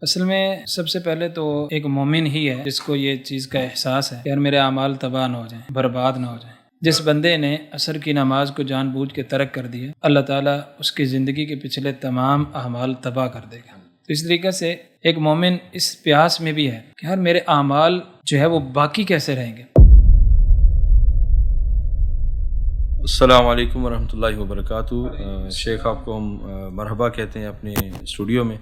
اصل میں سب سے پہلے تو ایک مومن ہی ہے جس کو یہ چیز کا احساس ہے کہ یار میرے اعمال تباہ نہ ہو جائیں، برباد نہ ہو جائیں۔ جس بندے نے عصر کی نماز کو جان بوجھ کے ترک کر دیا، اللہ تعالیٰ اس کی زندگی کے پچھلے تمام اعمال تباہ کر دے گا۔ تو اس طریقے سے ایک مومن اس پیاس میں بھی ہے کہ یار میرے اعمال جو ہے وہ باقی کیسے رہیں گے۔ السلام علیکم ورحمۃ اللہ وبرکاتہ۔ شیخ آپ کو ہم مرحبا کہتے ہیں اپنے اسٹوڈیو میں،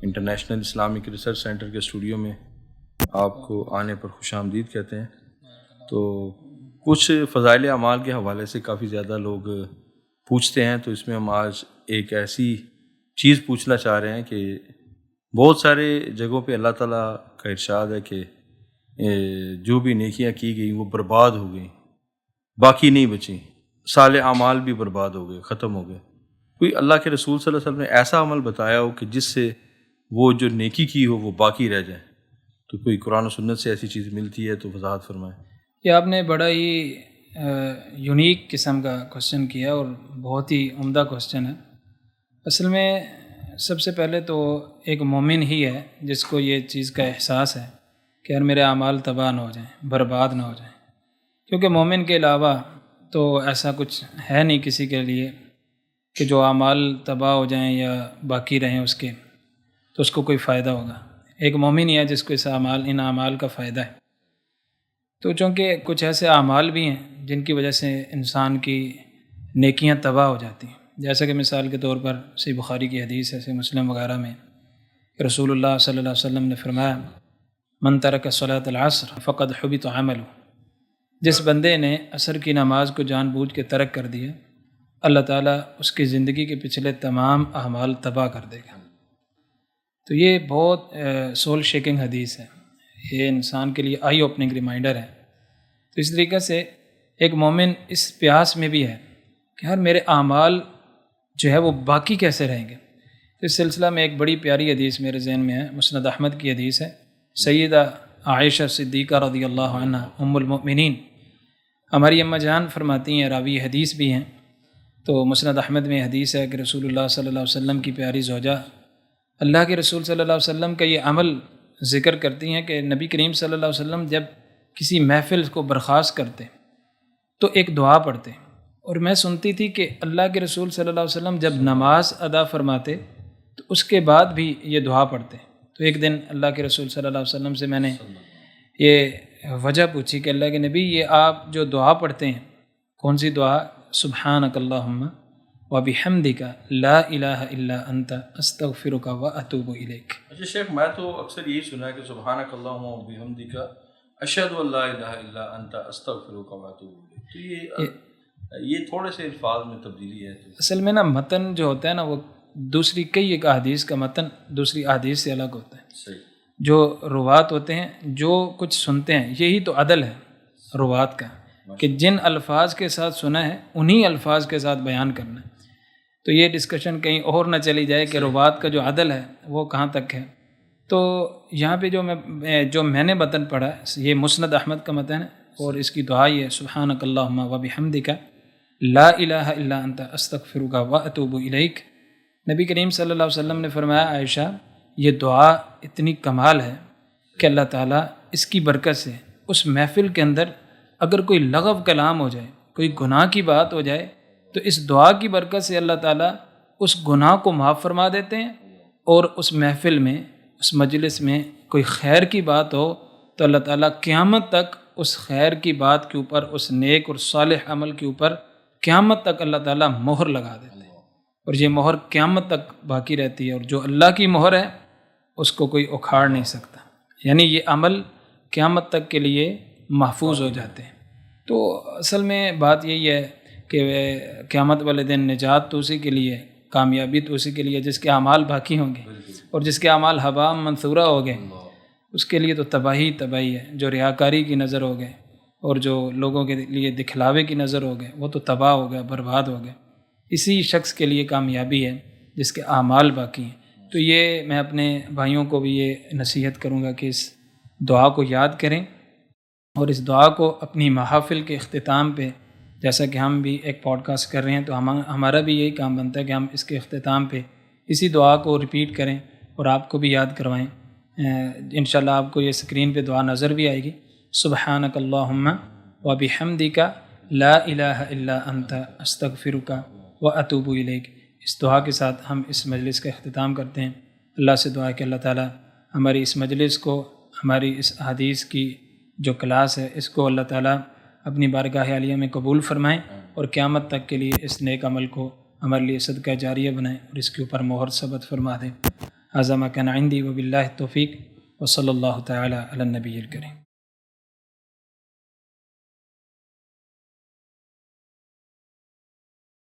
انٹرنیشنل اسلامک ریسرچ سینٹر کے اسٹوڈیو میں آپ کو آنے پر خوش آمدید کہتے ہیں۔ تو کچھ فضائل اعمال کے حوالے سے کافی زیادہ لوگ پوچھتے ہیں، تو اس میں ہم آج ایک ایسی چیز پوچھنا چاہ رہے ہیں کہ بہت سارے جگہوں پہ اللہ تعالیٰ کا ارشاد ہے کہ جو بھی نیکیاں کی گئیں وہ برباد ہو گئیں، باقی نہیں بچیں، صالح اعمال بھی برباد ہو گئے، ختم ہو گئے۔ کوئی اللہ کے رسول صلی اللہ علیہ وسلم نے ایسا عمل بتایا ہو کہ جس سے وہ جو نیکی کی ہو وہ باقی رہ جائے، تو کوئی قرآن و سنت سے ایسی چیز ملتی ہے تو وضاحت فرمائیں۔ یہ آپ نے بڑا ہی یونیک قسم کا کوشچن کیا اور بہت ہی عمدہ کوشچن ہے۔ اصل میں سب سے پہلے تو ایک مومن ہی ہے جس کو یہ چیز کا احساس ہے کہ یار میرے اعمال تباہ نہ ہو جائیں، برباد نہ ہو جائیں، کیونکہ مومن کے علاوہ تو ایسا کچھ ہے نہیں کسی کے لیے کہ جو اعمال تباہ ہو جائیں یا باقی رہیں اس کے، تو اس کو کوئی فائدہ ہوگا۔ ایک مومن ہی ہے جس کو ان اعمال کا فائدہ ہے۔ تو چونکہ کچھ ایسے اعمال بھی ہیں جن کی وجہ سے انسان کی نیکیاں تباہ ہو جاتی ہیں، جیسا کہ مثال کے طور پر صحیح بخاری کی حدیث ہے، صحیح مسلم وغیرہ میں کہ رسول اللہ صلی اللہ علیہ وسلم نے فرمایا من ترک صلاۃ العصر فقد حبط عملہ، جس بندے نے عصر کی نماز کو جان بوجھ کے ترک کر دیا، اللہ تعالیٰ اس کی زندگی کے پچھلے تمام اعمال تباہ کر دے گا۔ تو یہ بہت سول شیکنگ حدیث ہے، یہ انسان کے لیے آئی اوپننگ ریمائنڈر ہے۔ تو اس طریقے سے ایک مومن اس پیاس میں بھی ہے کہ یار میرے اعمال جو ہے وہ باقی کیسے رہیں گے۔ تو اس سلسلہ میں ایک بڑی پیاری حدیث میرے ذہن میں ہے، مسند احمد کی حدیث ہے، سیدہ عائشہ صدیقہ رضی اللہ عنہ ام المؤمنین ہماری اماں جان فرماتی ہیں، راوی حدیث بھی ہیں۔ تو مسند احمد میں حدیث ہے کہ رسول اللہ صلی اللہ علیہ وسلم کی پیاری زوجہ اللہ کے رسول صلی اللہ علیہ وسلم کا یہ عمل ذکر کرتی ہیں کہ نبی کریم صلی اللہ علیہ وسلم جب کسی محفل کو برخاست کرتے تو ایک دعا پڑھتے، اور میں سنتی تھی کہ اللہ کے رسول صلی اللہ علیہ وسلم جب نماز ادا فرماتے تو اس کے بعد بھی یہ دعا پڑھتے۔ تو ایک دن اللہ کے رسول صلی اللہ علیہ وسلم سے میں نے یہ وجہ پوچھی کہ اللہ کے نبی یہ آپ جو دعا پڑھتے ہیں کون سی دعا؟ سبحانک اللہم وبحمدک لا الہ الا انت استغفرک واتوب الیک۔ اچھا شیخ، میں تو اکثر یہی سنا ہے کہ سبحانک اللہم وبحمدک اشہد ان لا الہ الا انت استغفرک واتوب الیک، تو یہ تھوڑے سے الفاظ میں تبدیلی ہے۔ اصل میں نا متن جو ہوتا ہے نا وہ دوسری کئی ایک احادیث کا متن دوسری احادیث سے الگ ہوتا ہے۔ صحیح۔ جو روات ہوتے ہیں جو کچھ سنتے ہیں، یہی تو عدل ہے روات کا، کہ جن الفاظ کے ساتھ سنا ہے انہی الفاظ کے ساتھ بیان کرنا ہے۔ تو یہ ڈسکشن کہیں اور نہ چلی جائے کہ روات کا جو عدل ہے وہ کہاں تک ہے۔ تو یہاں پہ جو میں نے متن پڑھا ہے یہ مسند احمد کا متن ہے، اور اس کی دعا یہ ہے سبحانک اللہم وبحمدک لا الہ الا انت استغفرک واتوب الیک۔ نبی کریم صلی اللہ علیہ وسلم نے فرمایا عائشہ یہ دعا اتنی کمال ہے کہ اللہ تعالیٰ اس کی برکت سے اس محفل کے اندر اگر کوئی لغو کلام ہو جائے، کوئی گناہ کی بات ہو جائے، تو اس دعا کی برکت سے اللہ تعالیٰ اس گناہ کو معاف فرما دیتے ہیں، اور اس محفل میں اس مجلس میں کوئی خیر کی بات ہو تو اللہ تعالیٰ قیامت تک اس خیر کی بات کے اوپر، اس نیک اور صالح عمل کے اوپر قیامت تک اللہ تعالیٰ مہر لگا دیتے ہیں، اور یہ مہر قیامت تک باقی رہتی ہے، اور جو اللہ کی مہر ہے اس کو کوئی اکھاڑ نہیں سکتا، یعنی یہ عمل قیامت تک کے لیے محفوظ ہو جاتے ہیں۔ تو اصل میں بات یہی ہے کہ قیامت والے دن نجات تو اسی کے لیے، کامیابی تو اسی کے لیے جس کے اعمال باقی ہوں گے، اور جس کے اعمال ہباء منثورہ ہو گئے اس کے لیے تو تباہی ہے۔ جو ریاکاری کی نظر ہو گئے اور جو لوگوں کے لیے دکھلاوے کی نظر ہو گئے وہ تو تباہ ہو گیا، برباد ہو گئے۔ اسی شخص کے لیے کامیابی ہے جس کے اعمال باقی ہیں۔ تو یہ میں اپنے بھائیوں کو بھی یہ نصیحت کروں گا کہ اس دعا کو یاد کریں، اور اس دعا کو اپنی محافل کے اختتام پہ، جیسا کہ ہم بھی ایک پوڈ کاسٹ کر رہے ہیں تو ہمارا بھی یہی کام بنتا ہے کہ ہم اس کے اختتام پہ اسی دعا کو ریپیٹ کریں اور آپ کو بھی یاد کروائیں۔ انشاءاللہ آپ کو یہ اسکرین پہ دعا نظر بھی آئے گی، سبحانک اللہم و بحمدک لا الہ الا انت استغفرک و اتوب الیک۔ اس دعا کے ساتھ ہم اس مجلس کا اختتام کرتے ہیں۔ اللہ سے دعا ہے کہ اللہ تعالی ہماری اس مجلس کو، ہماری اس حدیث کی جو کلاس ہے، اس کو اللہ تعالی اپنی بارگاہ عالیہ میں قبول فرمائیں، اور قیامت تک کے لیے اس نیک عمل کو ہمارے لیے صدقہ جاریہ بنائیں اور اس کے اوپر مہر ثبت فرما دیں۔ ھذا ما کان عندی وباللہ التوفیق وصلی اللہ تعالی علی النبی الکریم۔